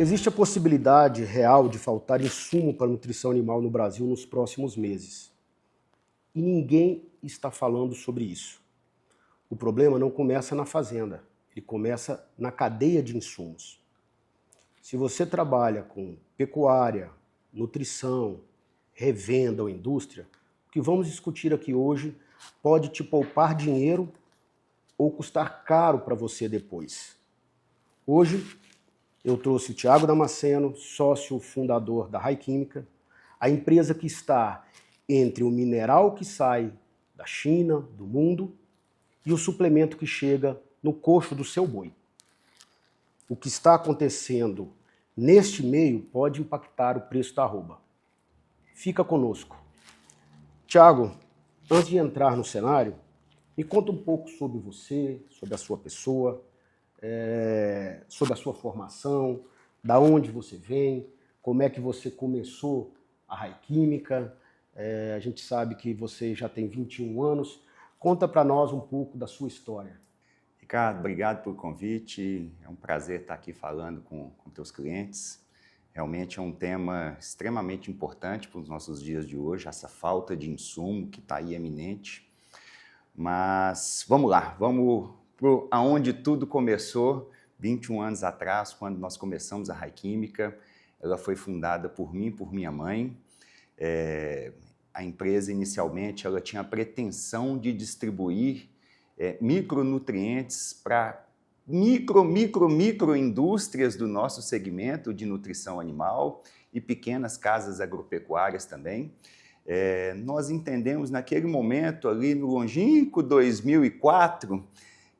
Existe a possibilidade real de faltar insumo para a nutrição animal no Brasil nos próximos meses. E ninguém está falando sobre isso. O problema não começa na fazenda, ele começa na cadeia de insumos. Se você trabalha com pecuária, nutrição, revenda ou indústria, o que vamos discutir aqui hoje pode te poupar dinheiro ou custar caro para você depois. Hoje, eu trouxe o Thiago Damasceno, sócio fundador da Rai Química, a empresa que está entre o mineral que sai da China, do mundo, e o suplemento que chega no coxo do seu boi. O que está acontecendo neste meio pode impactar o preço da arroba. Fica conosco. Thiago, antes de entrar no cenário, me conta um pouco sobre você, sobre a sua pessoa, sobre a sua formação, da onde você vem, como é que você começou a Rai Química. A gente sabe que você já tem 21 anos. Conta para nós um pouco da sua história. Ricardo, obrigado pelo convite. É um prazer estar aqui falando com teus clientes. Realmente é um tema extremamente importante para os nossos dias de hoje, essa falta de insumo que está aí eminente. Mas vamos lá, vamos para aonde tudo começou, 21 anos atrás, quando nós começamos a Rai Química. Ela foi fundada por mim e por minha mãe. A empresa, inicialmente, ela tinha a pretensão de distribuir micronutrientes para microindústrias do nosso segmento de nutrição animal e pequenas casas agropecuárias também. Nós entendemos naquele momento, ali no longínquo 2004,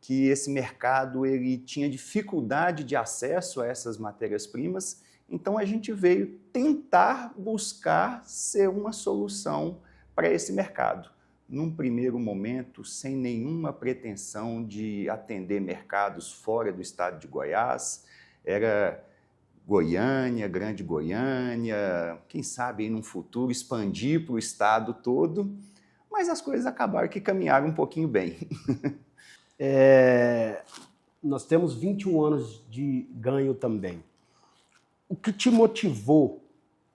que esse mercado ele tinha dificuldade de acesso a essas matérias-primas, então a gente veio tentar buscar ser uma solução para esse mercado. Num primeiro momento, sem nenhuma pretensão de atender mercados fora do estado de Goiás, era Goiânia, Grande Goiânia, quem sabe aí num futuro expandir para o estado todo, mas as coisas acabaram que caminharam um pouquinho bem. Nós temos 21 anos de ganho também. O que te motivou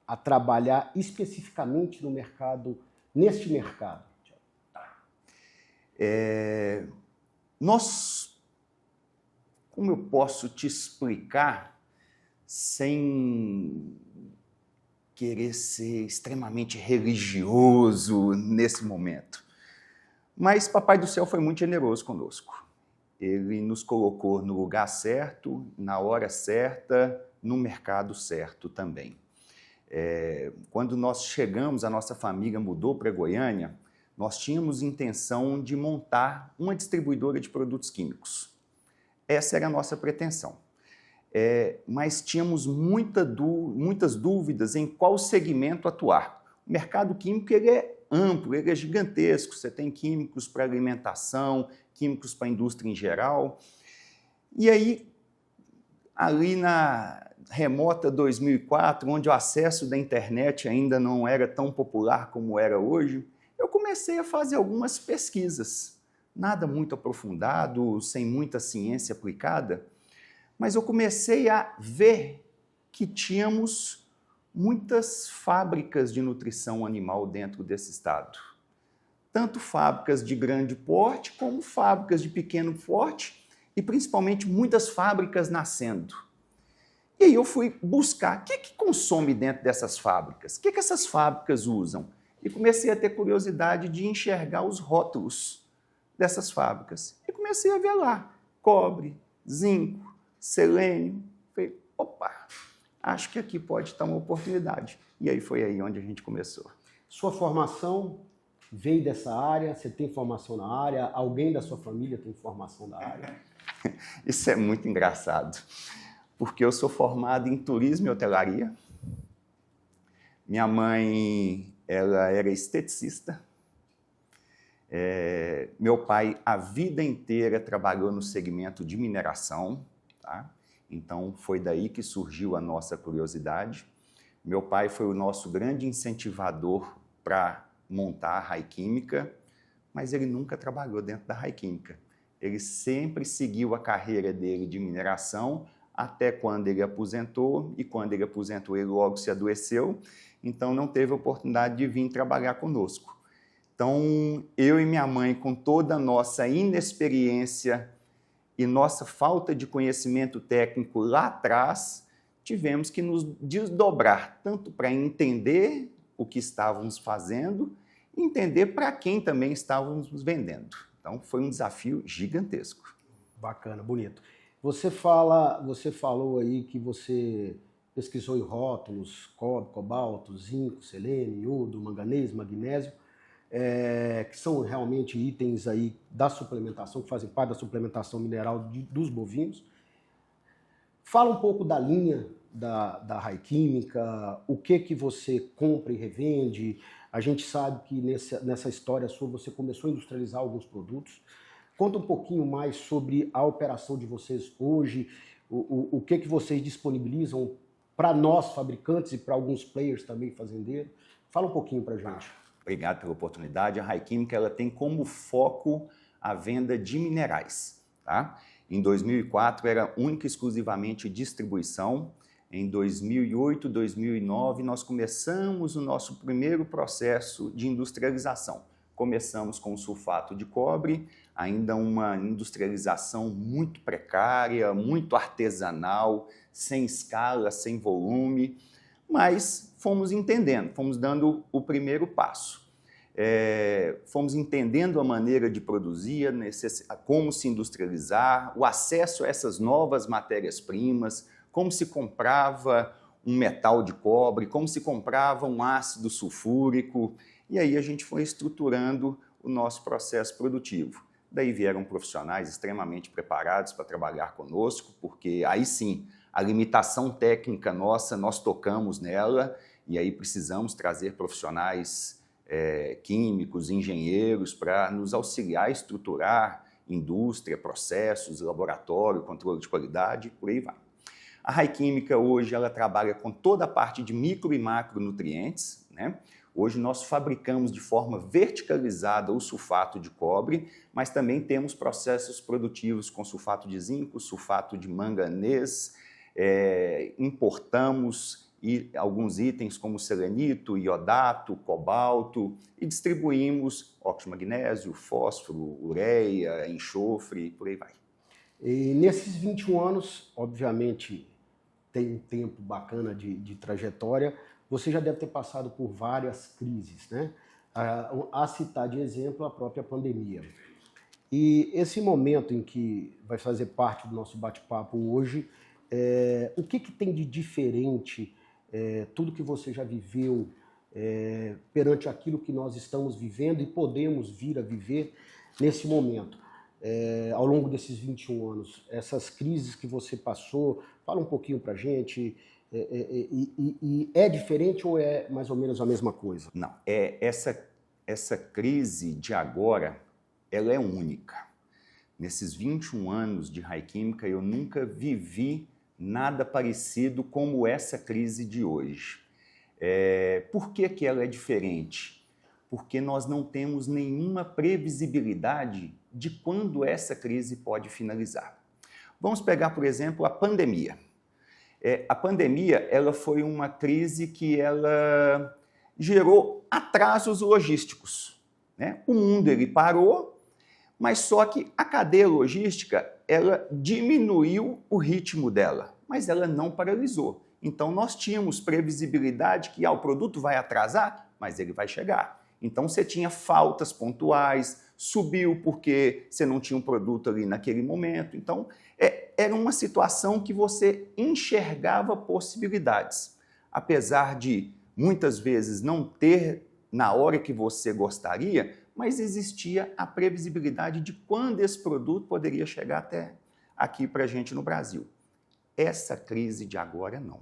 a trabalhar especificamente no mercado, neste mercado? Como eu posso te explicar sem querer ser extremamente religioso nesse momento? Mas Papai do Céu foi muito generoso conosco. Ele nos colocou no lugar certo, na hora certa, no mercado certo também. Quando nós chegamos, a nossa família mudou para Goiânia, nós tínhamos intenção de montar uma distribuidora de produtos químicos. Essa era a nossa pretensão. Mas tínhamos muitas dúvidas em qual segmento atuar. O mercado químico ele é amplo, ele é gigantesco. Você tem químicos para alimentação, químicos para a indústria em geral. E aí, ali na remota 2004, onde o acesso da internet ainda não era tão popular como era hoje, eu comecei a fazer algumas pesquisas. Nada muito aprofundado, sem muita ciência aplicada, mas eu comecei a ver que tínhamos muitas fábricas de nutrição animal dentro desse estado. Tanto fábricas de grande porte, como fábricas de pequeno porte, e principalmente muitas fábricas nascendo. E aí eu fui buscar o que consome dentro dessas fábricas, o que essas fábricas usam. E comecei a ter curiosidade de enxergar os rótulos dessas fábricas. E comecei a ver lá, cobre, zinco, selênio. Falei, opa, acho que aqui pode estar uma oportunidade. E aí foi aí onde a gente começou. Sua formação veio dessa área? Você tem formação na área? Alguém da sua família tem formação da área? Isso é muito engraçado, porque eu sou formado em turismo e hotelaria. Minha mãe, ela era esteticista. Meu pai, a vida inteira, trabalhou no segmento de mineração, tá? Então, foi daí que surgiu a nossa curiosidade. Meu pai foi o nosso grande incentivador para montar a Rai Química, mas ele nunca trabalhou dentro da Rai Química. Ele sempre seguiu a carreira dele de mineração, até quando ele aposentou, e quando ele aposentou, ele logo se adoeceu, então não teve oportunidade de vir trabalhar conosco. Então, eu e minha mãe, com toda a nossa inexperiência e nossa falta de conhecimento técnico lá atrás, tivemos que nos desdobrar, tanto para entender o que estávamos fazendo e entender para quem também estávamos vendendo. Então, foi um desafio gigantesco. Bacana, bonito. Você falou aí que você pesquisou em rótulos, cobre, cobalto, zinco, selênio, iodo, manganês, magnésio, que são realmente itens aí da suplementação, que fazem parte da suplementação mineral dos bovinos. Fala um pouco da linha da Rai Química, o que você compra e revende. A gente sabe que nessa história sua você começou a industrializar alguns produtos. Conta um pouquinho mais sobre a operação de vocês hoje, o que vocês disponibilizam para nós fabricantes e para alguns players também fazendeiros. Fala um pouquinho para a gente. Obrigado pela oportunidade. A Rai Química ela tem como foco a venda de minerais. Tá? Em 2004 era única e exclusivamente distribuição. Em 2008, 2009, nós começamos o nosso primeiro processo de industrialização. Começamos com o sulfato de cobre, ainda uma industrialização muito precária, muito artesanal, sem escala, sem volume, mas fomos entendendo, fomos dando o primeiro passo. Fomos entendendo a maneira de produzir, como se industrializar, o acesso a essas novas matérias-primas, como se comprava um metal de cobre, como se comprava um ácido sulfúrico, e aí a gente foi estruturando o nosso processo produtivo. Daí vieram profissionais extremamente preparados para trabalhar conosco, porque aí sim, a limitação técnica nossa, nós tocamos nela, e aí precisamos trazer profissionais químicos, engenheiros, para nos auxiliar a estruturar indústria, processos, laboratório, controle de qualidade, por aí vai. A Rai Química hoje ela trabalha com toda a parte de micro e macronutrientes, né? Hoje nós fabricamos de forma verticalizada o sulfato de cobre, mas também temos processos produtivos com sulfato de zinco, sulfato de manganês, importamos alguns itens como selenito, iodato, cobalto e distribuímos óxido de magnésio, fósforo, ureia, enxofre, por aí vai. E nesses 21 anos, obviamente, tem um tempo bacana de trajetória, você já deve ter passado por várias crises, né? A citar de exemplo a própria pandemia. E esse momento em que vai fazer parte do nosso bate-papo hoje, o que tem de diferente, tudo que você já viveu perante aquilo que nós estamos vivendo e podemos vir a viver nesse momento? Ao longo desses 21 anos, essas crises que você passou, fala um pouquinho pra gente, e é diferente ou é mais ou menos a mesma coisa? Não, essa crise de agora, ela é única. Nesses 21 anos de Rai Química, eu nunca vivi nada parecido como essa crise de hoje. Por que ela é diferente? Porque nós não temos nenhuma previsibilidade de quando essa crise pode finalizar. Vamos pegar, por exemplo, a pandemia. A pandemia ela foi uma crise que ela gerou atrasos logísticos, né? O mundo ele parou, mas só que a cadeia logística ela diminuiu o ritmo dela, mas ela não paralisou. Então nós tínhamos previsibilidade que o produto vai atrasar, mas ele vai chegar. Então você tinha faltas pontuais, subiu porque você não tinha um produto ali naquele momento. Então era uma situação que você enxergava possibilidades. Apesar de muitas vezes não ter na hora que você gostaria, mas existia a previsibilidade de quando esse produto poderia chegar até aqui para a gente no Brasil. Essa crise de agora não.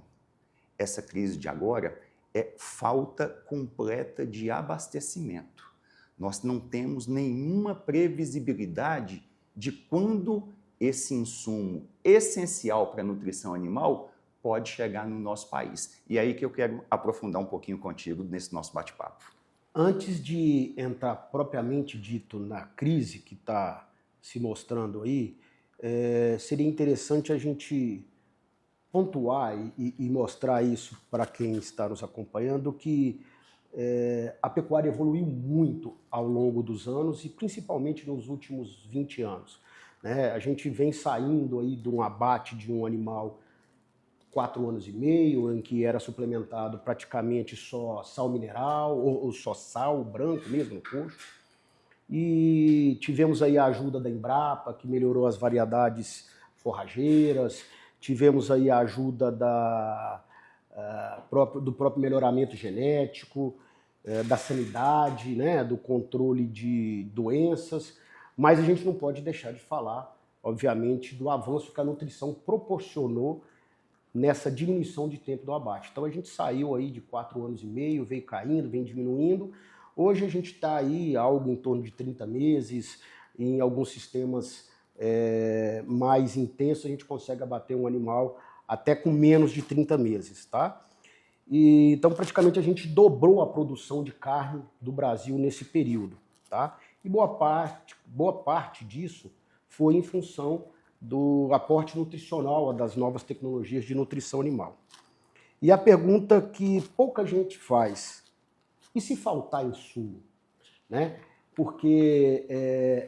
Essa crise de agora é falta completa de abastecimento. Nós não temos nenhuma previsibilidade de quando esse insumo essencial para a nutrição animal pode chegar no nosso país. E é aí que eu quero aprofundar um pouquinho contigo nesse nosso bate-papo. Antes de entrar propriamente dito na crise que está se mostrando aí, seria interessante a gente pontuar e mostrar isso para quem está nos acompanhando que a pecuária evoluiu muito ao longo dos anos e principalmente nos últimos 20 anos. Né? A gente vem saindo aí de um abate de um animal 4 anos e meio, em que era suplementado praticamente só sal mineral ou só sal branco mesmo no coxo. E tivemos aí a ajuda da Embrapa, que melhorou as variedades forrageiras, tivemos aí a ajuda do próprio melhoramento genético, da sanidade, né, do controle de doenças, mas a gente não pode deixar de falar, obviamente, do avanço que a nutrição proporcionou nessa diminuição de tempo do abate. Então a gente saiu aí de 4 anos e meio, veio caindo, vem diminuindo. Hoje a gente está aí algo em torno de 30 meses, em alguns sistemas mais intensos a gente consegue abater um animal até com menos de 30 meses, tá? Então praticamente a gente dobrou a produção de carne do Brasil nesse período, tá? E boa parte disso foi em função do aporte nutricional das novas tecnologias de nutrição animal. E a pergunta que pouca gente faz: e se faltar insumo? Né? Porque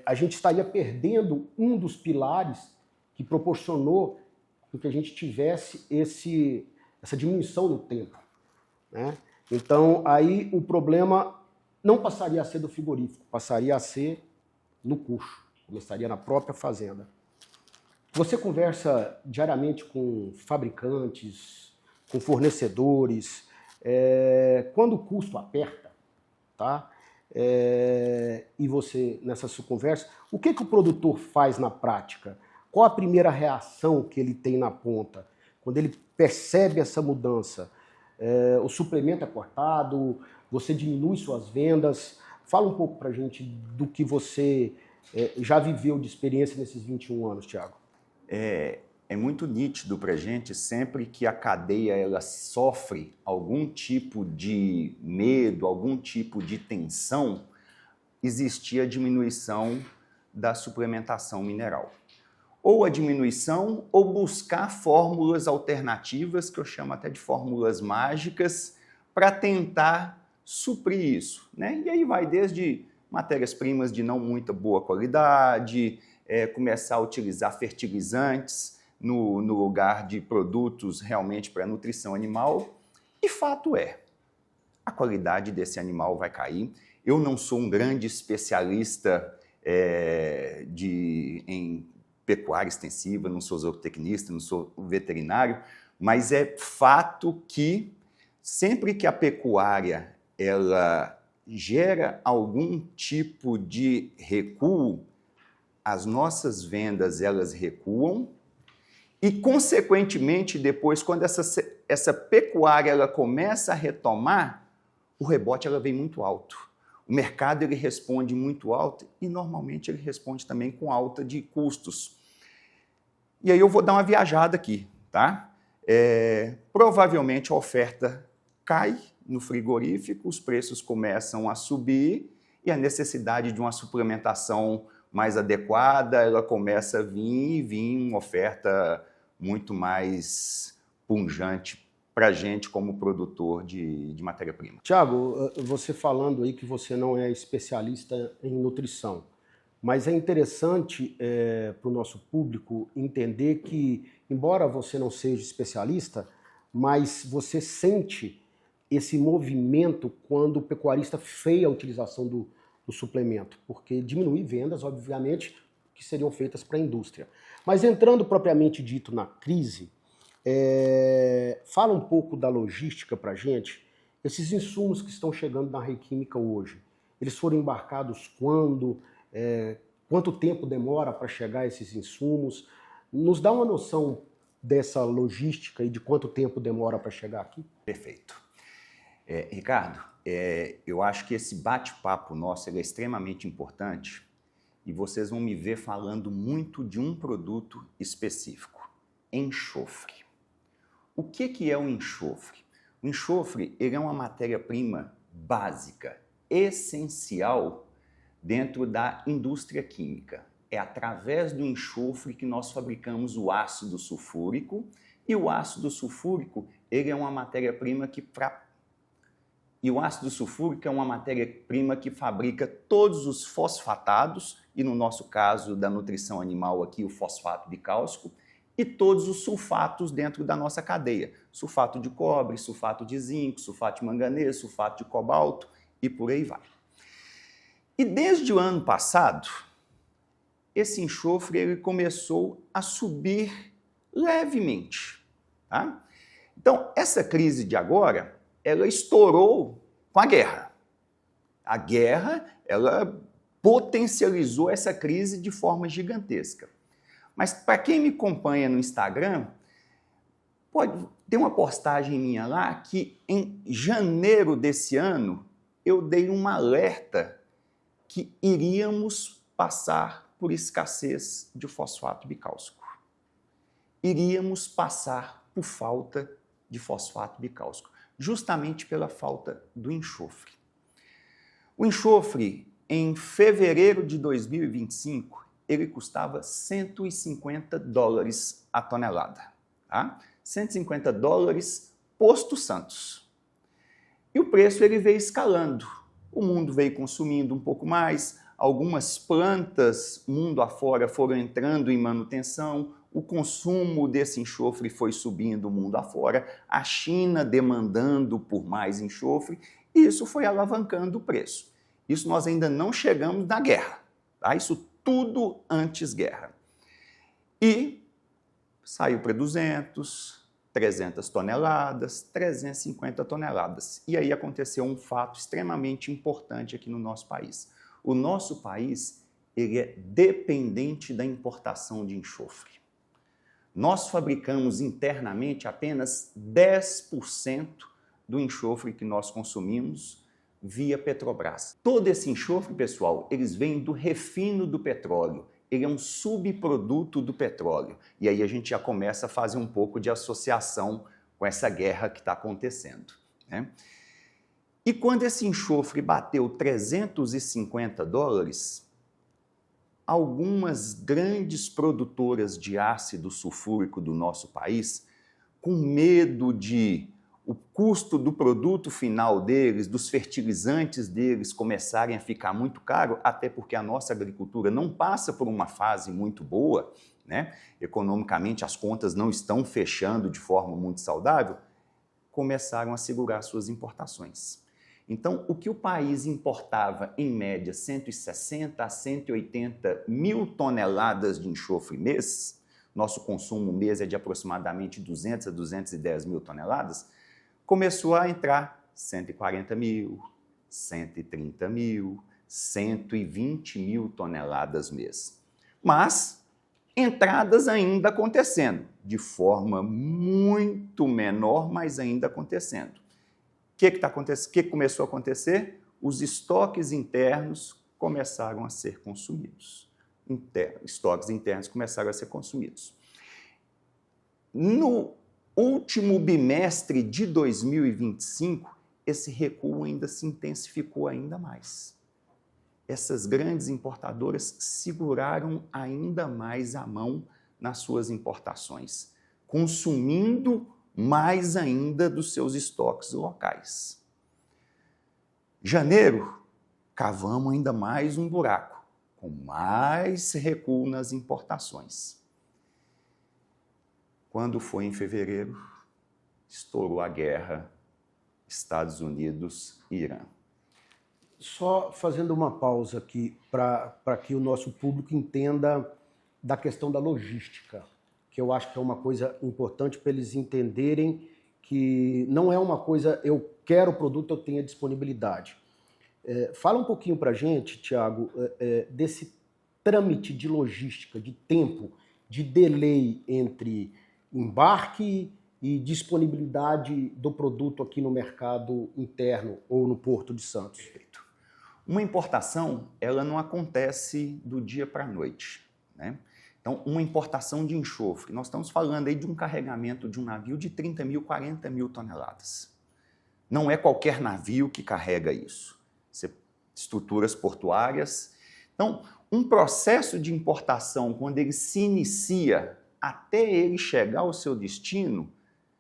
a gente estaria perdendo um dos pilares que proporcionou que a gente tivesse essa diminuição no tempo. Né? Então, aí o problema não passaria a ser do frigorífico, passaria a ser no coxo, começaria na própria fazenda. Você conversa diariamente com fabricantes, com fornecedores, quando o custo aperta, tá? E você, nessa sua conversa, o que o produtor faz na prática? Qual a primeira reação que ele tem na ponta? Quando ele percebe essa mudança, o suplemento é cortado, você diminui suas vendas. Fala um pouco pra gente do que você já viveu de experiência nesses 21 anos, Thiago. É muito nítido para a gente, sempre que a cadeia ela sofre algum tipo de medo, algum tipo de tensão, existia a diminuição da suplementação mineral. Ou a diminuição, ou buscar fórmulas alternativas, que eu chamo até de fórmulas mágicas, para tentar suprir isso. Né? E aí vai desde matérias-primas de não muita boa qualidade, começar a utilizar fertilizantes no lugar de produtos realmente para nutrição animal. E fato é, a qualidade desse animal vai cair. Eu não sou um grande especialista em pecuária extensiva, não sou zootecnista, não sou veterinário, mas é fato que sempre que a pecuária ela gera algum tipo de recuo, as nossas vendas elas recuam e, consequentemente, depois, quando essa pecuária ela começa a retomar, o rebote ela vem muito alto. O mercado ele responde muito alto e, normalmente, ele responde também com alta de custos. E aí eu vou dar uma viajada aqui, tá? Provavelmente a oferta cai no frigorífico, os preços começam a subir e a necessidade de uma suplementação mais adequada, ela começa a vir uma oferta muito mais pungente para a gente como produtor de matéria-prima. Tiago, você falando aí que você não é especialista em nutrição, mas é interessante para o nosso público entender que, embora você não seja especialista, mas você sente esse movimento quando o pecuarista freia a utilização do suplemento, porque diminuir vendas, obviamente, que seriam feitas para a indústria. Mas entrando propriamente dito na crise, fala um pouco da logística para a gente. Esses insumos que estão chegando na Requímica hoje, eles foram embarcados quando? Quanto tempo demora para chegar esses insumos? Nos dá uma noção dessa logística e de quanto tempo demora para chegar aqui? Perfeito. Ricardo, eu acho que esse bate-papo nosso é extremamente importante e vocês vão me ver falando muito de um produto específico, enxofre. O que é o enxofre? O enxofre ele é uma matéria-prima básica, essencial dentro da indústria química. É através do enxofre que nós fabricamos o ácido sulfúrico, E o ácido sulfúrico, ele é uma matéria-prima que fabrica todos os fosfatados, e no nosso caso da nutrição animal aqui o fosfato bicálcico, e todos os sulfatos dentro da nossa cadeia. Sulfato de cobre, sulfato de zinco, sulfato de manganês, sulfato de cobalto e por aí vai. E desde o ano passado, esse enxofre ele começou a subir levemente. Tá? Então, essa crise de agora, ela estourou com a guerra. A guerra, ela potencializou essa crise de forma gigantesca. Mas para quem me acompanha no Instagram, pode ter uma postagem minha lá que em janeiro desse ano eu dei um alerta que iríamos passar por escassez de fosfato bicálcico. Iríamos passar por falta de fosfato bicálcico, justamente pela falta do enxofre. O enxofre, em fevereiro de 2025, ele custava $150 a tonelada. Tá? $150 posto Santos. E o preço ele veio escalando. O mundo veio consumindo um pouco mais, algumas plantas mundo afora foram entrando em manutenção, o consumo desse enxofre foi subindo mundo afora, a China demandando por mais enxofre, e isso foi alavancando o preço. Isso nós ainda não chegamos na guerra, tá? Isso tudo antes guerra. E saiu para 200, 300 toneladas, 350 toneladas. E aí aconteceu um fato extremamente importante aqui no nosso país. O nosso país ele é dependente da importação de enxofre. Nós fabricamos internamente apenas 10% do enxofre que nós consumimos via Petrobras. Todo esse enxofre, pessoal, eles vêm do refino do petróleo. Ele é um subproduto do petróleo. E aí a gente já começa a fazer um pouco de associação com essa guerra que está acontecendo, né? E quando esse enxofre bateu $350, algumas grandes produtoras de ácido sulfúrico do nosso país, com medo de o custo do produto final deles, dos fertilizantes deles começarem a ficar muito caro, até porque a nossa agricultura não passa por uma fase muito boa, né? Economicamente as contas não estão fechando de forma muito saudável, começaram a segurar suas importações. Então, o que o país importava, em média, 160 a 180 mil toneladas de enxofre mês, nosso consumo mês é de aproximadamente 200 a 210 mil toneladas, começou a entrar 140 mil, 130 mil, 120 mil toneladas mês. Mas entradas ainda acontecendo, de forma muito menor, mas ainda acontecendo. O que começou a acontecer? Os estoques internos começaram a ser consumidos. Estoques internos começaram a ser consumidos. No último bimestre de 2025, esse recuo ainda se intensificou ainda mais. Essas grandes importadoras seguraram ainda mais a mão nas suas importações, consumindo mais ainda dos seus estoques locais. Janeiro, cavamos ainda mais um buraco, com mais recuo nas importações. Quando foi em fevereiro, estourou a guerra Estados Unidos e Irã. Só fazendo uma pausa aqui para que o nosso público entenda da questão da logística, que eu acho que é uma coisa importante para eles entenderem que não é uma coisa, eu quero o produto, eu tenho a disponibilidade. Fala um pouquinho para a gente, Tiago, desse trâmite de logística, de tempo, de delay entre embarque e disponibilidade do produto aqui no mercado interno ou no Porto de Santos. Perfeito. Uma importação, ela não acontece do dia para a noite, né? Então, uma importação de enxofre, nós estamos falando aí de um carregamento de um navio de 30 mil, 40 mil toneladas. Não é qualquer navio que carrega isso. Estruturas portuárias. Então, um processo de importação, quando ele se inicia, até ele chegar ao seu destino,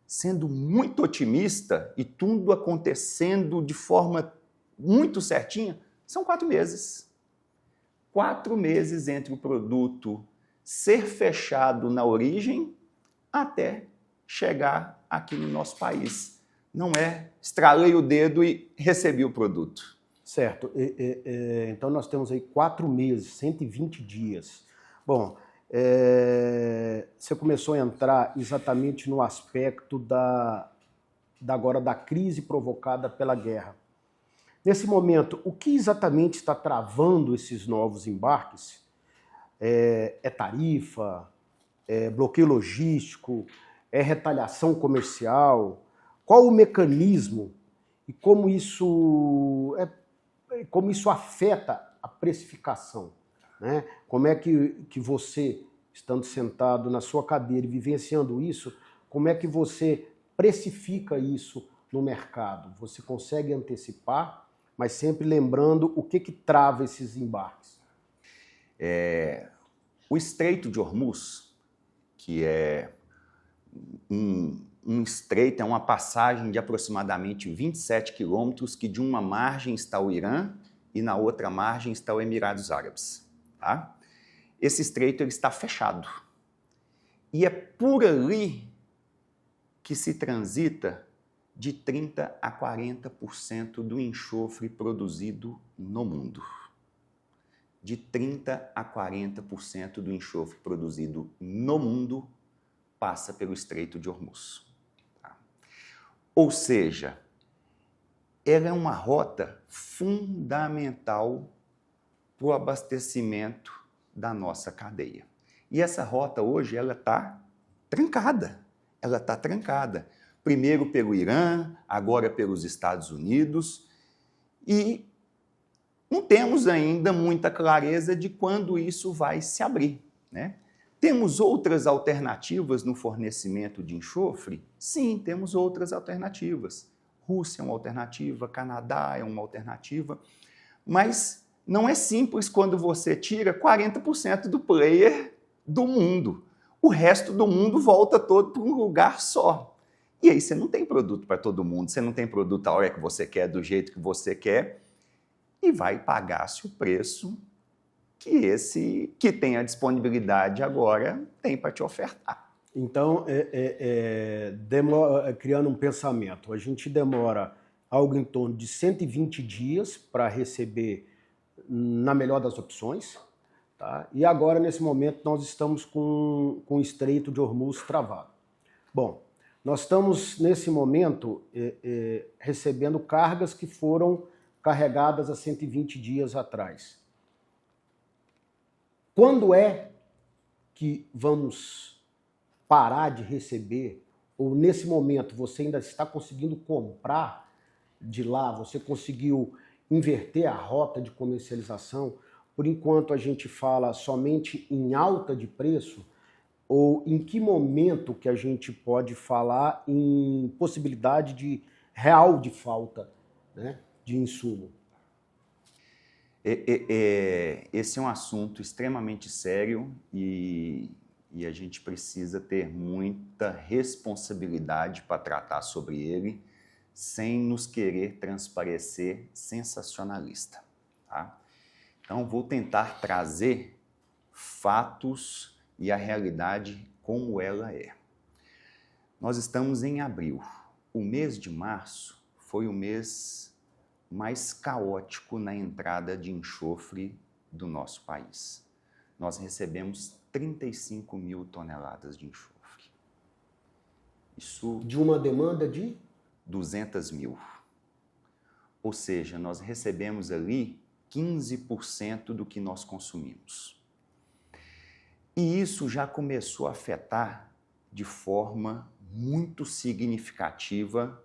sendo muito otimista e tudo acontecendo de forma muito certinha, são 4 meses. 4 meses entre o produto ser fechado na origem até chegar aqui no nosso país. Não é estralei o dedo e recebi o produto. Certo. Então nós temos aí 4 meses, 120 dias. Bom, você começou a entrar exatamente no aspecto agora da crise provocada pela guerra. Nesse momento, o que exatamente está travando esses novos embarques? É tarifa? É bloqueio logístico? É retaliação comercial? Qual o mecanismo e como isso afeta a precificação? Né? Como é que você, estando sentado na sua cadeira e vivenciando isso, como é que você precifica isso no mercado? Você consegue antecipar, mas sempre lembrando o que trava esses embarques? O Estreito de Hormuz, que é um estreito, é uma passagem de aproximadamente 27 quilômetros, que de uma margem está o Irã e na outra margem está o Emirados Árabes. Tá? Esse estreito ele está fechado. E é por ali que se transita de 30% a 40% do enxofre produzido no mundo. De 30% a 40% do enxofre produzido no mundo passa pelo Estreito de Hormuz. Tá? Ou seja, ela é uma rota fundamental para o abastecimento da nossa cadeia. E essa rota hoje ela está trancada. Ela está trancada. Primeiro pelo Irã, agora pelos Estados Unidos. E não temos ainda muita clareza de quando isso vai se abrir, né? Temos outras alternativas no fornecimento de enxofre? Sim, temos outras alternativas. Rússia é uma alternativa, Canadá é uma alternativa, mas não é simples quando você tira 40% do player do mundo. O resto do mundo volta todo para um lugar só. E aí você não tem produto para todo mundo, você não tem produto a hora que você quer, do jeito que você quer, e vai pagar-se o preço que esse que tem a disponibilidade agora tem para te ofertar. Então, criando um pensamento, a gente demora algo em torno de 120 dias para receber na melhor das opções, tá? E agora, nesse momento, nós estamos com o Estreito de Hormuz travado. Bom, nós estamos, nesse momento, recebendo cargas que foram carregadas há 120 dias atrás. Quando é que vamos parar de receber, ou nesse momento você ainda está conseguindo comprar de lá, você conseguiu inverter a rota de comercialização? Por enquanto a gente fala somente em alta de preço, ou em que momento que a gente pode falar em possibilidade real de falta, né, de insumo? Esse é um assunto extremamente sério e a gente precisa ter muita responsabilidade para tratar sobre ele, sem nos querer transparecer sensacionalista. Tá? Então, vou tentar trazer fatos e a realidade como ela é. Nós estamos em abril. O mês de março foi o mês mais caótico na entrada de enxofre do nosso país. Nós recebemos 35 mil toneladas de enxofre. Isso... De uma demanda de? 200 mil. Ou seja, nós recebemos ali 15% do que nós consumimos. E isso já começou a afetar de forma muito significativa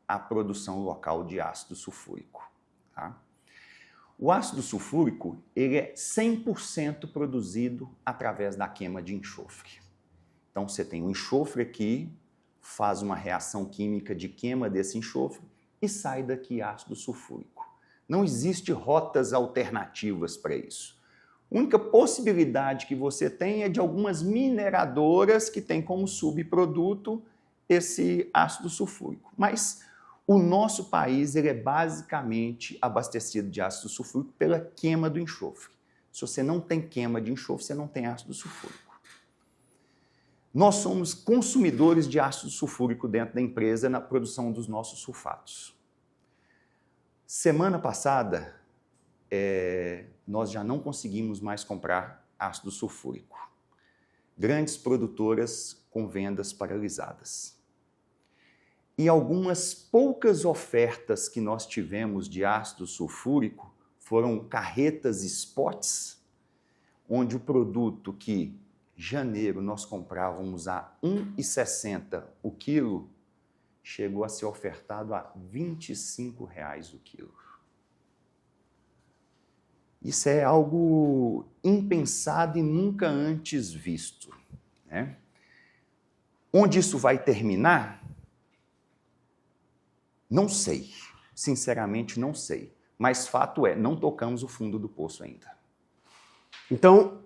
a produção local de ácido sulfúrico. Tá? O ácido sulfúrico ele é 100% produzido através da queima de enxofre. Então você tem o enxofre aqui, faz uma reação química de queima desse enxofre e sai daqui ácido sulfúrico. Não existe rotas alternativas para isso. A única possibilidade que você tem é de algumas mineradoras que têm como subproduto esse ácido sulfúrico. Mas o nosso país ele é basicamente abastecido de ácido sulfúrico pela queima do enxofre. Se você não tem queima de enxofre, você não tem ácido sulfúrico. Nós somos consumidores de ácido sulfúrico dentro da empresa na produção dos nossos sulfatos. Semana passada, nós já não conseguimos mais comprar ácido sulfúrico. Grandes produtoras com vendas paralisadas. E algumas poucas ofertas que nós tivemos de ácido sulfúrico foram carretas spots, onde o produto que em janeiro nós comprávamos a R$ 1,60 o quilo, chegou a ser ofertado a R$ 25 o quilo. Isso é algo impensado e nunca antes visto, né? Onde isso vai terminar? Não sei, sinceramente não sei. Mas fato é, não tocamos o fundo do poço ainda. Então,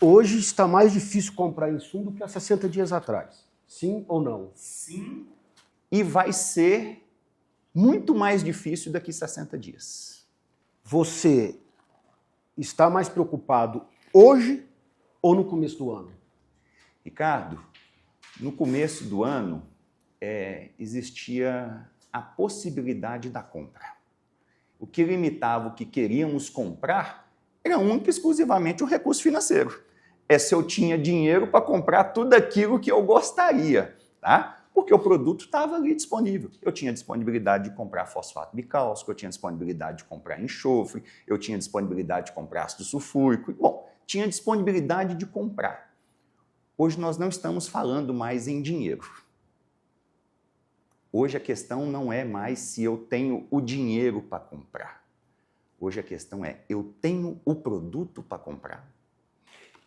hoje está mais difícil comprar insumo do que há 60 dias atrás. Sim ou não? Sim. E vai ser muito mais difícil daqui a 60 dias. Você está mais preocupado hoje ou no começo do ano? Ricardo, no começo do ano existia a possibilidade da compra. O que limitava o que queríamos comprar era único e exclusivamente o recurso financeiro. É se eu tinha dinheiro para comprar tudo aquilo que eu gostaria, tá? Porque o produto estava ali disponível. Eu tinha disponibilidade de comprar fosfato bicálcico, eu tinha disponibilidade de comprar enxofre, eu tinha disponibilidade de comprar ácido sulfúrico. Bom, tinha disponibilidade de comprar. Hoje nós não estamos falando mais em dinheiro. Hoje a questão não é mais se eu tenho o dinheiro para comprar. Hoje a questão é, eu tenho o produto para comprar?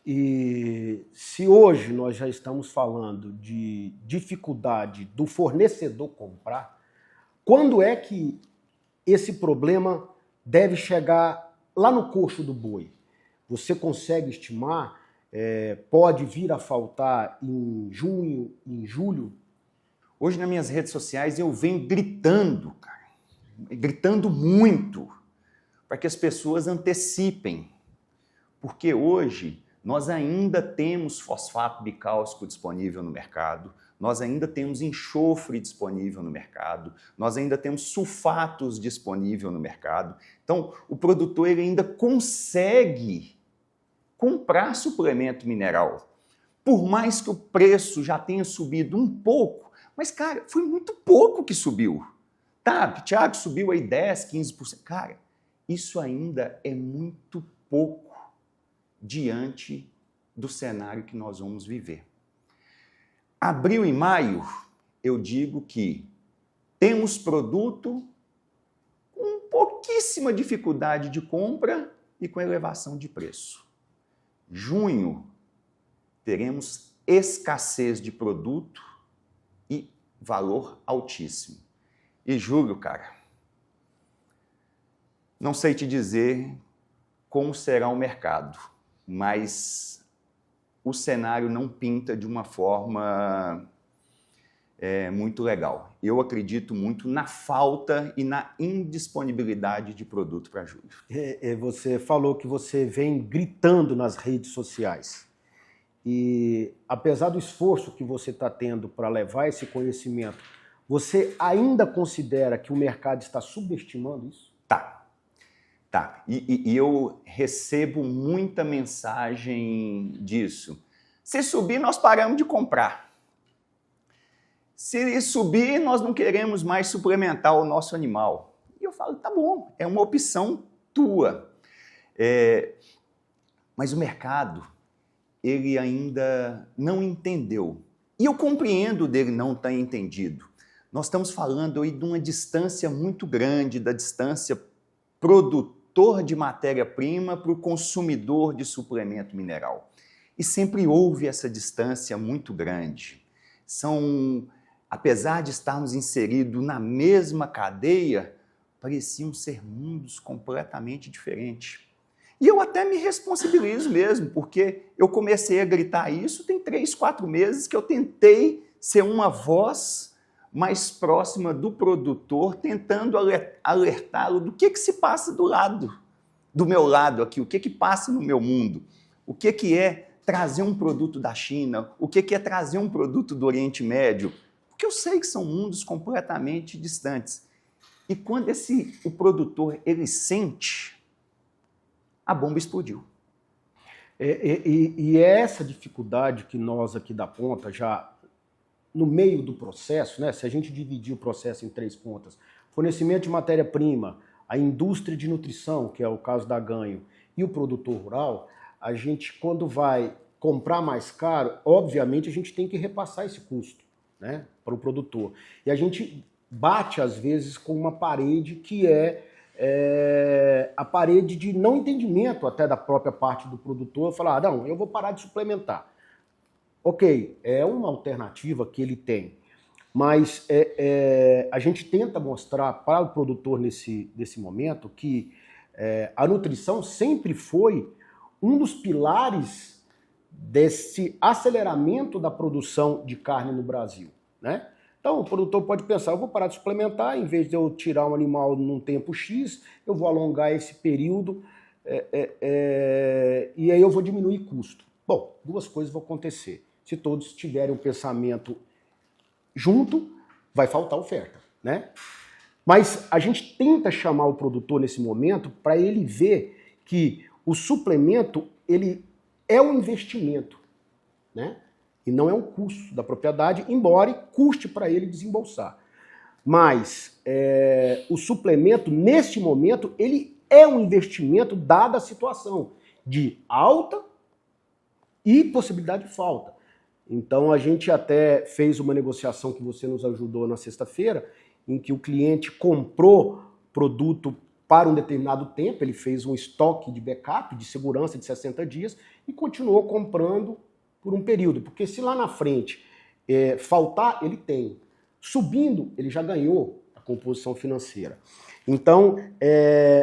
E se hoje nós já estamos falando de dificuldade do fornecedor comprar, quando é que esse problema deve chegar lá no coxo do boi? Você consegue estimar? Pode vir a faltar em junho, em julho? Hoje nas minhas redes sociais eu venho gritando, cara, gritando muito, para que as pessoas antecipem. Porque hoje nós ainda temos fosfato bicálcico disponível no mercado, nós ainda temos enxofre disponível no mercado, nós ainda temos sulfatos disponível no mercado. Então, o produtor ele ainda consegue comprar suplemento mineral. Por mais que o preço já tenha subido um pouco, mas, cara, foi muito pouco que subiu. Tá, Thiago, subiu aí 10%, 15%. Cara, isso ainda é muito pouco diante do cenário que nós vamos viver. Abril e maio, eu digo que temos produto com pouquíssima dificuldade de compra e com elevação de preço. Junho, teremos escassez de produto e valor altíssimo. E julho, cara, não sei te dizer como será o mercado, mas o cenário não pinta de uma forma muito legal. Eu acredito muito na falta e na indisponibilidade de produto para julho. Você falou que você vem gritando nas redes sociais. E apesar do esforço que você está tendo para levar esse conhecimento, você ainda considera que o mercado está subestimando isso? Tá. E eu recebo muita mensagem disso. Se subir, nós paramos de comprar. Se subir, nós não queremos mais suplementar o nosso animal. E eu falo, tá bom, é uma opção tua. Mas o mercado, ele ainda não entendeu. E eu compreendo dele não ter entendido. Nós estamos falando aí de uma distância muito grande, da distância produtor de matéria-prima para o consumidor de suplemento mineral. E sempre houve essa distância muito grande. Apesar de estarmos inseridos na mesma cadeia, pareciam ser mundos completamente diferentes. E eu até me responsabilizo mesmo, porque eu comecei a gritar isso tem 3, 4 meses que eu tentei ser uma voz mais próxima do produtor, tentando alertá-lo do que se passa do meu lado aqui, o que passa no meu mundo, o que é trazer um produto da China, o que é trazer um produto do Oriente Médio, porque eu sei que são mundos completamente distantes. E quando o produtor ele sente, a bomba explodiu. E é essa dificuldade que nós aqui da ponta, já no meio do processo, né, se a gente dividir o processo em 3 pontas, fornecimento de matéria-prima, a indústria de nutrição, que é o caso da Ganho, e o produtor rural, a gente, quando vai comprar mais caro, obviamente a gente tem que repassar esse custo, né, para o produtor. E a gente bate, às vezes, com uma parede que é a parede de não entendimento até da própria parte do produtor, falar, não, eu vou parar de suplementar. Ok, é uma alternativa que ele tem, mas a gente tenta mostrar para o produtor nesse momento que a nutrição sempre foi um dos pilares desse aceleramento da produção de carne no Brasil, né? Então, o produtor pode pensar, eu vou parar de suplementar, em vez de eu tirar um animal num tempo X, eu vou alongar esse período e aí eu vou diminuir custo. Bom, 2 coisas vão acontecer. Se todos tiverem um pensamento junto, vai faltar oferta, né? Mas a gente tenta chamar o produtor nesse momento para ele ver que o suplemento ele é um investimento, né? E não é um custo da propriedade, embora custe para ele desembolsar. Mas o suplemento, neste momento, ele é um investimento dada a situação de alta e possibilidade de falta. Então, a gente até fez uma negociação que você nos ajudou na sexta-feira, em que o cliente comprou produto para um determinado tempo, ele fez um estoque de backup, de segurança de 60 dias, e continuou comprando por um período, porque se lá na frente faltar, ele tem. Subindo, ele já ganhou a composição financeira. Então,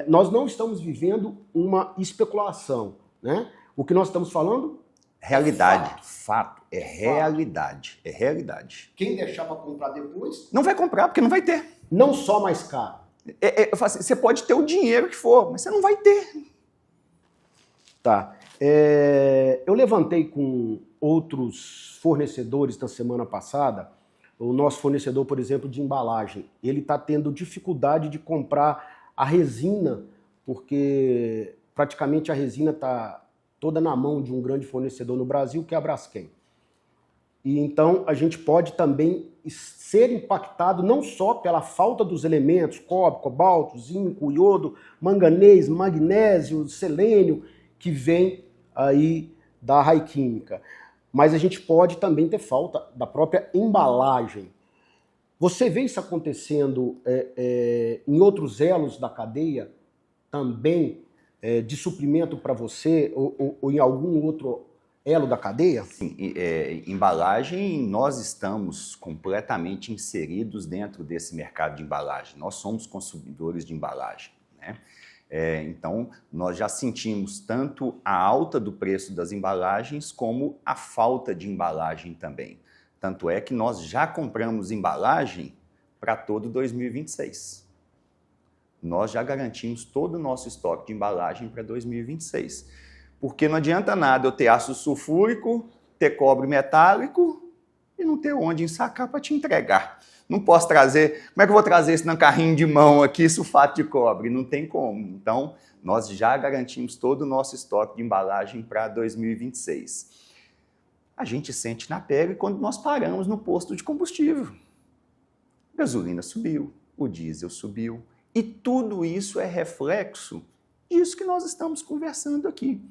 nós não estamos vivendo uma especulação, né? O que nós estamos falando? Realidade, fato, é realidade, é realidade. Quem deixar para comprar depois... Não vai comprar, porque não vai ter. Não só mais caro. Eu falo assim, você pode ter o dinheiro que for, mas você não vai ter. Tá. Eu levantei com outros fornecedores na semana passada, o nosso fornecedor, por exemplo, de embalagem, ele está tendo dificuldade de comprar a resina, porque praticamente a resina está toda na mão de um grande fornecedor no Brasil, que é a Braskem. E então a gente pode também ser impactado não só pela falta dos elementos, cobre, cobalto, zinco, iodo, manganês, magnésio, selênio, que vem aí da Rai Química, mas a gente pode também ter falta da própria embalagem. Você vê isso acontecendo em outros elos da cadeia também, de suprimento para você ou em algum outro elo da cadeia? Sim, embalagem, nós estamos completamente inseridos dentro desse mercado de embalagem. Nós somos consumidores de embalagem, né? Então, nós já sentimos tanto a alta do preço das embalagens como a falta de embalagem também. Tanto é que nós já compramos embalagem para todo 2026. Nós já garantimos todo o nosso estoque de embalagem para 2026. Porque não adianta nada eu ter ácido sulfúrico, ter cobre metálico e não ter onde ensacar para te entregar. Não posso trazer, como é que eu vou trazer isso num carrinho de mão aqui, sulfato de cobre? Não tem como. Então, nós já garantimos todo o nosso estoque de embalagem para 2026. A gente sente na pele quando nós paramos no posto de combustível. A gasolina subiu, o diesel subiu, e tudo isso é reflexo disso que nós estamos conversando aqui.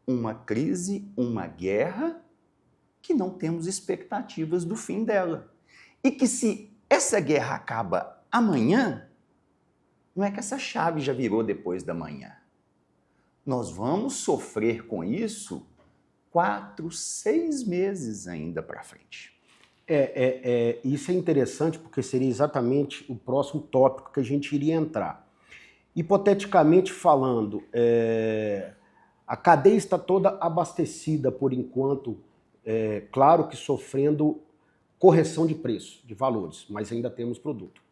Uma crise, uma guerra, que não temos expectativas do fim dela. E que se essa guerra acaba amanhã, não é que essa chave já virou depois da manhã. Nós vamos sofrer com isso 4, 6 meses ainda para frente. Isso é interessante porque seria exatamente o próximo tópico que a gente iria entrar. Hipoteticamente falando, A cadeia está toda abastecida por enquanto, claro que sofrendo correção de preço, de valores, mas ainda temos produto.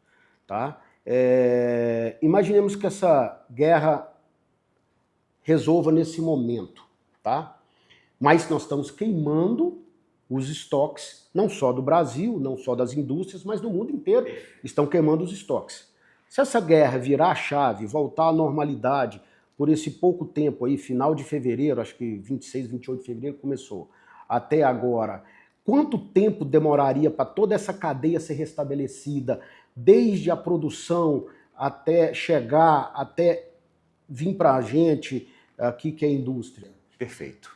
Tá? Imaginemos que essa guerra resolva nesse momento, tá? Mas nós estamos queimando os estoques, não só do Brasil, não só das indústrias, mas do mundo inteiro estão queimando os estoques. Se essa guerra virar a chave, voltar à normalidade, por esse pouco tempo aí, final de fevereiro, acho que 26, 28 de fevereiro começou, até agora, quanto tempo demoraria para toda essa cadeia ser restabelecida, desde a produção até chegar, até vir para a gente aqui que é a indústria? Perfeito.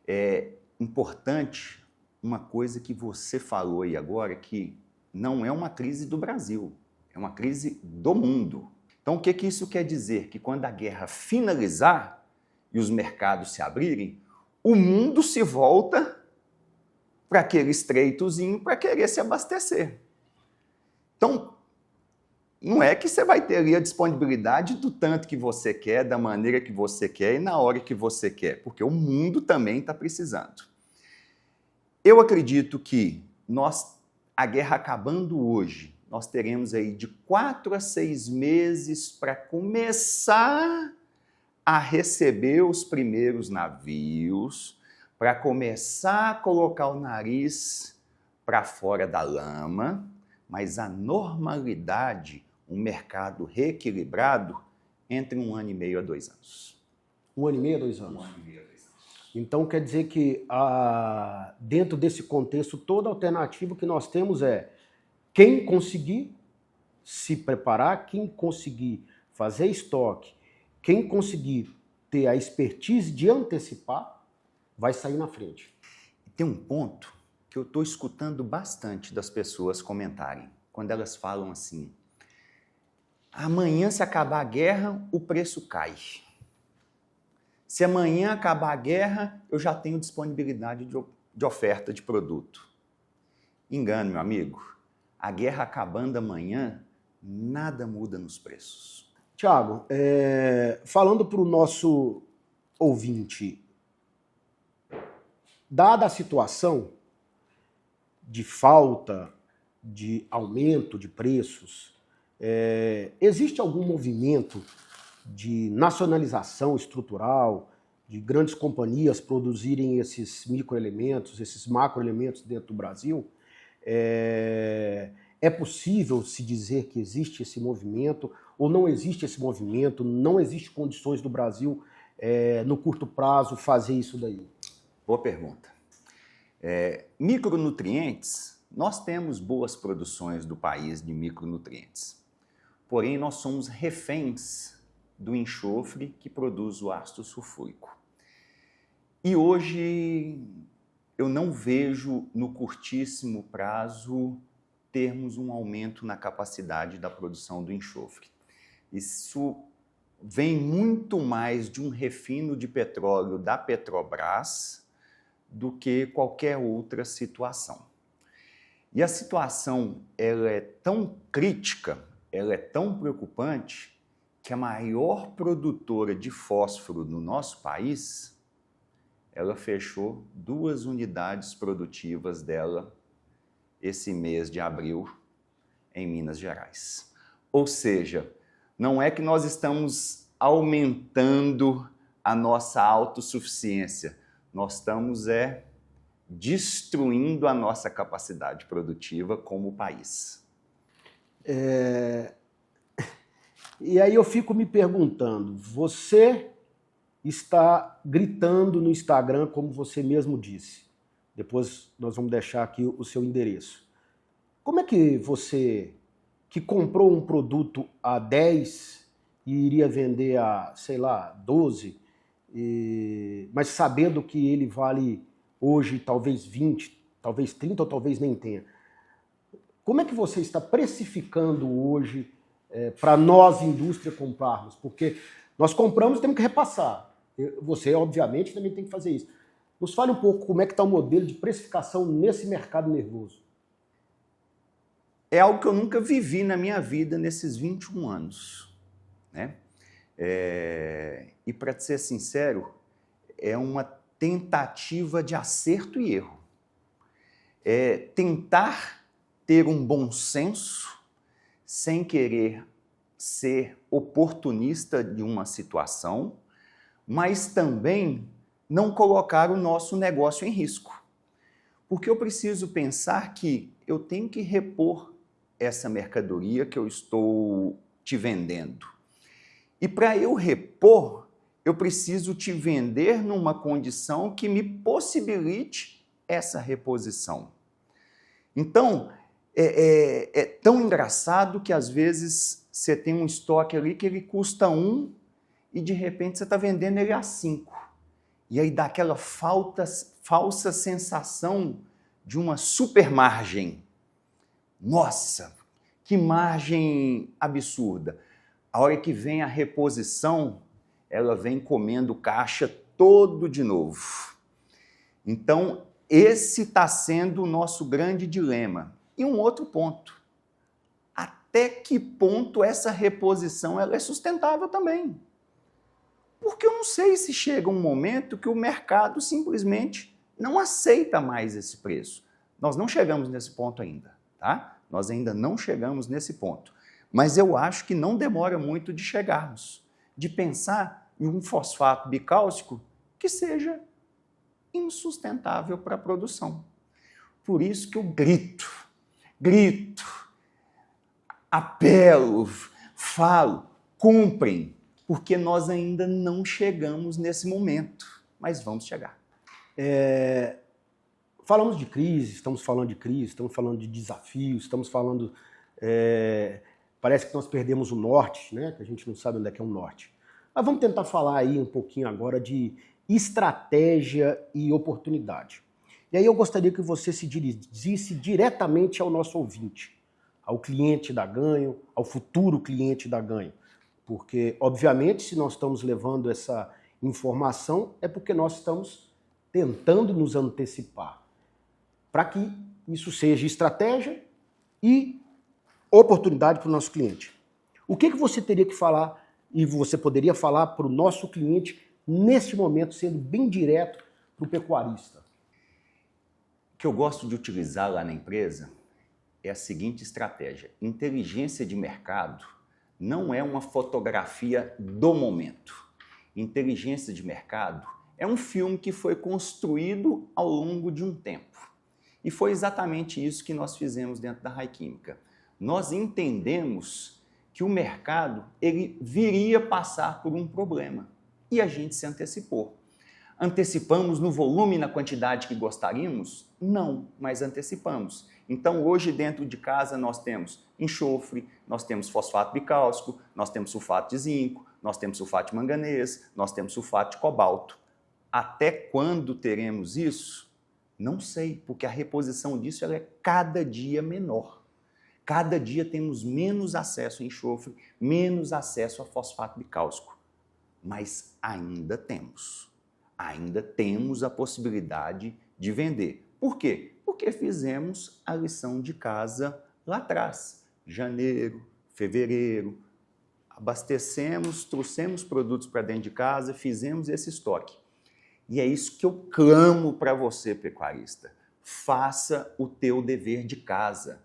É importante uma coisa que você falou aí agora, que não é uma crise do Brasil, é uma crise do mundo. Então, o que isso quer dizer? Que quando a guerra finalizar e os mercados se abrirem, o mundo se volta para aquele estreitozinho para querer se abastecer. Então, não é que você vai ter ali a disponibilidade do tanto que você quer, da maneira que você quer e na hora que você quer, porque o mundo também está precisando. Eu acredito que a guerra acabando hoje, nós teremos aí de 4 a 6 meses para começar a receber os primeiros navios, para começar a colocar o nariz para fora da lama, mas a normalidade, um mercado reequilibrado, entre 1 ano e meio a 2 anos. 1 ano e meio a 2 anos? 1 ano e meio a 2 anos. Então quer dizer que dentro desse contexto, toda alternativa que nós temos é quem conseguir se preparar, quem conseguir fazer estoque, quem conseguir ter a expertise de antecipar, vai sair na frente. Tem um ponto que eu estou escutando bastante das pessoas comentarem, quando elas falam assim: amanhã, se acabar a guerra, o preço cai. Se amanhã acabar a guerra, eu já tenho disponibilidade de oferta de produto. Engano, meu amigo. A guerra acabando amanhã, nada muda nos preços. Tiago, falando para o nosso ouvinte, dada a situação de falta, de aumento de preços, existe algum movimento de nacionalização estrutural, de grandes companhias produzirem esses microelementos, esses macroelementos dentro do Brasil? É possível se dizer que existe esse movimento ou não existe esse movimento, não existe condições do Brasil no curto prazo fazer isso daí? Boa pergunta. Micronutrientes, nós temos boas produções do país de micronutrientes, porém nós somos reféns do enxofre que produz o ácido sulfúrico. E hoje eu não vejo no curtíssimo prazo termos um aumento na capacidade da produção do enxofre. Isso vem muito mais de um refino de petróleo da Petrobras do que qualquer outra situação. E a situação ela é tão crítica, ela é tão preocupante, que a maior produtora de fósforo no nosso país, ela fechou 2 unidades produtivas dela esse mês de abril em Minas Gerais. Ou seja, não é que nós estamos aumentando a nossa autossuficiência, nós estamos destruindo a nossa capacidade produtiva como país. E aí eu fico me perguntando, você está gritando no Instagram, como você mesmo disse. Depois nós vamos deixar aqui o seu endereço. Como é que você, que comprou um produto a 10 e iria vender a, sei lá, 12, mas sabendo que ele vale hoje talvez 20, talvez 30 ou talvez nem tenha. Como é que você está precificando hoje para nós, indústria, comprarmos? Porque nós compramos e temos que repassar. Você, obviamente, também tem que fazer isso. Nos fale um pouco como é que está o modelo de precificação nesse mercado nervoso. É algo que eu nunca vivi na minha vida nesses 21 anos. Né? E para ser sincero, é uma tentativa de acerto e erro. É tentar ter um bom senso sem querer ser oportunista de uma situação, mas também não colocar o nosso negócio em risco. Porque eu preciso pensar que eu tenho que repor essa mercadoria que eu estou te vendendo. E para eu repor, eu preciso te vender numa condição que me possibilite essa reposição. Então, é tão engraçado que às vezes você tem um estoque ali que ele custa 1 e de repente você está vendendo ele a 5. E aí dá aquela falsa sensação de uma super margem. Nossa, que margem absurda. A hora que vem a reposição, ela vem comendo caixa todo de novo. Então, esse está sendo o nosso grande dilema. E um outro ponto. Até que ponto essa reposição ela é sustentável também? Porque eu não sei se chega um momento que o mercado simplesmente não aceita mais esse preço. Nós não chegamos nesse ponto ainda, tá? Nós ainda não chegamos nesse ponto. Mas eu acho que não demora muito de chegarmos, de pensar em um fosfato bicálcico que seja insustentável para a produção. Por isso que eu grito, apelo, falo, comprem, porque nós ainda não chegamos nesse momento, mas vamos chegar. Falamos de crise, estamos falando de desafios, estamos falando... parece que nós perdemos o norte, né? Que a gente não sabe onde é que é o norte. Mas vamos tentar falar aí um pouquinho agora de estratégia e oportunidade. E aí eu gostaria que você se dirigisse diretamente ao nosso ouvinte, ao cliente da Ganho, ao futuro cliente da Ganho. Porque, obviamente, se nós estamos levando essa informação, é porque nós estamos tentando nos antecipar para que isso seja estratégia e oportunidade para o nosso cliente. O que você teria que falar e você poderia falar para o nosso cliente neste momento, sendo bem direto para o pecuarista? O que eu gosto de utilizar lá na empresa é a seguinte estratégia. Inteligência de mercado não é uma fotografia do momento. Inteligência de mercado é um filme que foi construído ao longo de um tempo. E foi exatamente isso que nós fizemos dentro da Rai Química. Nós entendemos que o mercado ele viria passar por um problema e a gente se antecipou. Antecipamos no volume e na quantidade que gostaríamos? Não, mas antecipamos. Então hoje dentro de casa nós temos enxofre, nós temos fosfato bicálcico, nós temos sulfato de zinco, nós temos sulfato de manganês, nós temos sulfato de cobalto. Até quando teremos isso? Não sei, porque a reposição disso ela é cada dia menor. Cada dia temos menos acesso a enxofre, menos acesso a fosfato bicálcico. Mas ainda temos a possibilidade de vender. Por quê? Porque fizemos a lição de casa lá atrás. Janeiro, fevereiro, abastecemos, trouxemos produtos para dentro de casa, fizemos esse estoque. E é isso que eu clamo para você, pecuarista. Faça o teu dever de casa.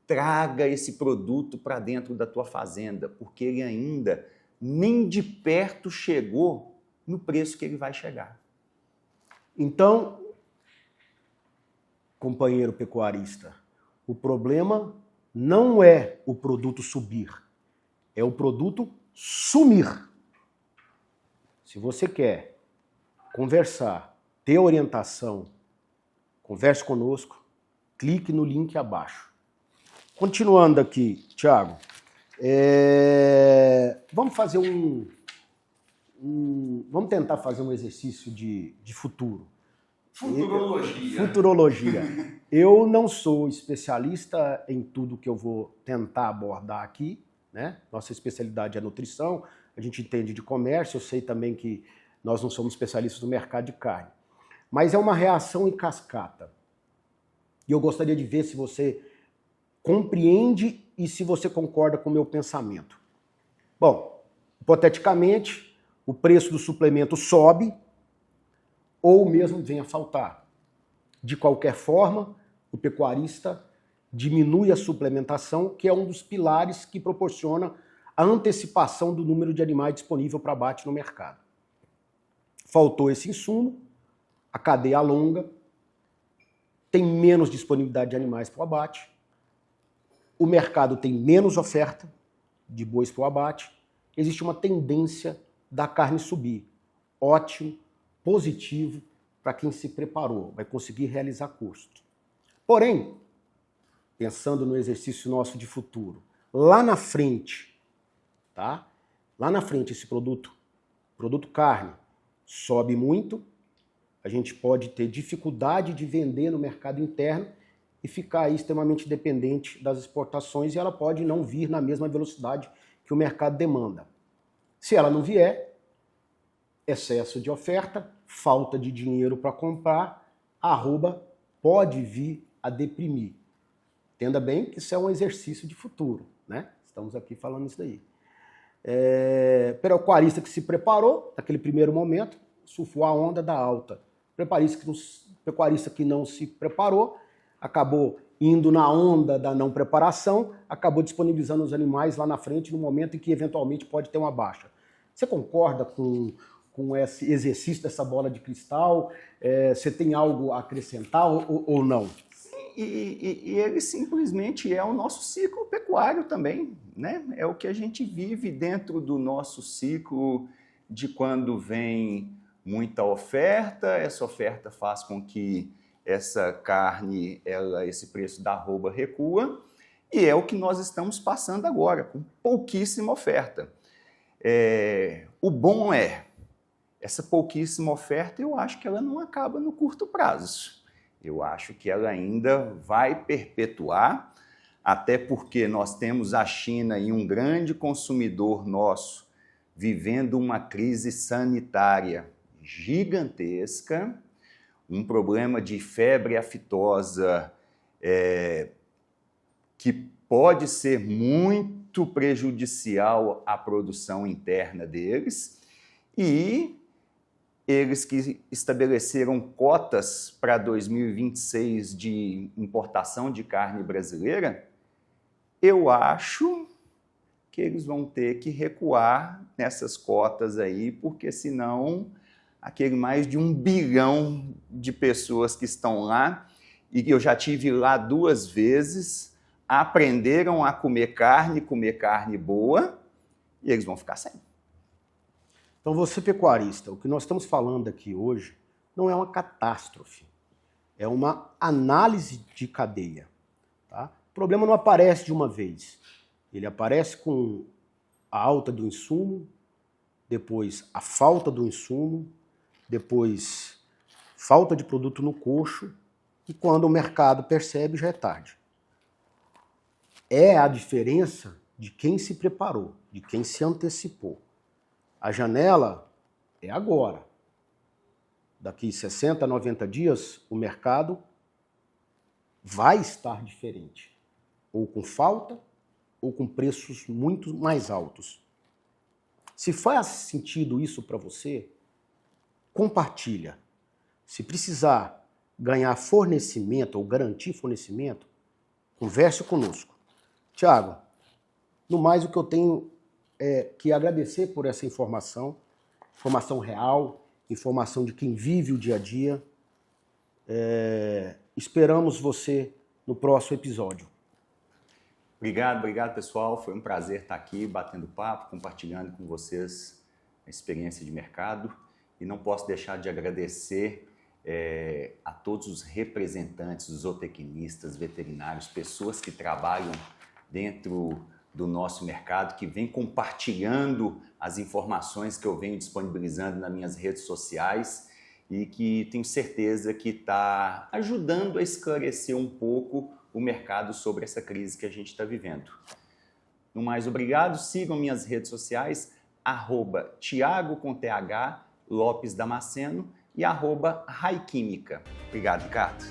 Traga esse produto para dentro da tua fazenda, porque ele ainda nem de perto chegou no preço que ele vai chegar. Então, companheiro pecuarista, o problema não é o produto subir, é o produto sumir. Se você quer conversar, ter orientação, converse conosco, clique no link abaixo. Continuando aqui, Thiago, vamos fazer vamos tentar fazer um exercício de futuro. Futurologia. Eu não sou especialista em tudo que eu vou tentar abordar aqui, né? Nossa especialidade é nutrição, a gente entende de comércio, eu sei também que nós não somos especialistas do mercado de carne. Mas é uma reação em cascata. E eu gostaria de ver se você compreende e se você concorda com o meu pensamento. Bom, hipoteticamente, o preço do suplemento sobe, ou mesmo venha a faltar. De qualquer forma, o pecuarista diminui a suplementação, que é um dos pilares que proporciona a antecipação do número de animais disponível para abate no mercado. Faltou esse insumo, a cadeia alonga, tem menos disponibilidade de animais para o abate, o mercado tem menos oferta de bois para o abate, existe uma tendência da carne subir. Ótimo, positivo para quem se preparou, vai conseguir realizar custo. Porém, pensando no exercício nosso de futuro, lá na frente, tá? Lá na frente esse produto carne, sobe muito, a gente pode ter dificuldade de vender no mercado interno e ficar aí extremamente dependente das exportações e ela pode não vir na mesma velocidade que o mercado demanda. Se ela não vier, excesso de oferta, falta de dinheiro para comprar, a arroba pode vir a deprimir. Entenda bem que isso é um exercício de futuro, né? Estamos aqui falando isso daí. Pecuarista que se preparou, naquele primeiro momento, surfou a onda da alta. Pecuarista que não se preparou, acabou indo na onda da não preparação, acabou disponibilizando os animais lá na frente no momento em que eventualmente pode ter uma baixa. Você concorda com esse exercício dessa bola de cristal? Você tem algo a acrescentar ou não? E ele simplesmente é o nosso ciclo pecuário também, né? É o que a gente vive dentro do nosso ciclo de quando vem muita oferta, essa oferta faz com que essa carne, esse preço da arroba recua, e é o que nós estamos passando agora, com pouquíssima oferta. O bom essa pouquíssima oferta, eu acho que ela não acaba no curto prazo. Eu acho que ela ainda vai perpetuar, até porque nós temos a China e um grande consumidor nosso vivendo uma crise sanitária gigantesca, um problema de febre aftosa que pode ser muito prejudicial à produção interna deles, e eles que estabeleceram cotas para 2026 de importação de carne brasileira, eu acho que eles vão ter que recuar nessas cotas aí, porque senão aquele mais de 1 bilhão de pessoas que estão lá, e que eu já tive lá 2 vezes, aprenderam a comer carne boa, e eles vão ficar sem. Então você, pecuarista, o que nós estamos falando aqui hoje não é uma catástrofe, é uma análise de cadeia. Tá? O problema não aparece de uma vez, ele aparece com a alta do insumo, depois a falta do insumo, depois falta de produto no coxo, e quando o mercado percebe já é tarde. É a diferença de quem se preparou, de quem se antecipou. A janela é agora. Daqui 60, 90 dias, o mercado vai estar diferente. Ou com falta, ou com preços muito mais altos. Se faz sentido isso para você, compartilha. Se precisar ganhar fornecimento ou garantir fornecimento, converse conosco. Tiago, no mais o que eu tenho que agradecer por essa informação real, informação de quem vive o dia a dia. Esperamos você no próximo episódio. Obrigado, pessoal. Foi um prazer estar aqui batendo papo, compartilhando com vocês a experiência de mercado. E não posso deixar de agradecer a todos os representantes, os zootecnistas, veterinários, pessoas que trabalham dentro do nosso mercado, que vem compartilhando as informações que eu venho disponibilizando nas minhas redes sociais e que tenho certeza que está ajudando a esclarecer um pouco o mercado sobre essa crise que a gente está vivendo. No mais, obrigado. Sigam minhas redes sociais, @Thiago com TH, Lopes Damasceno e @Raiquímica. Obrigado, Ricardo.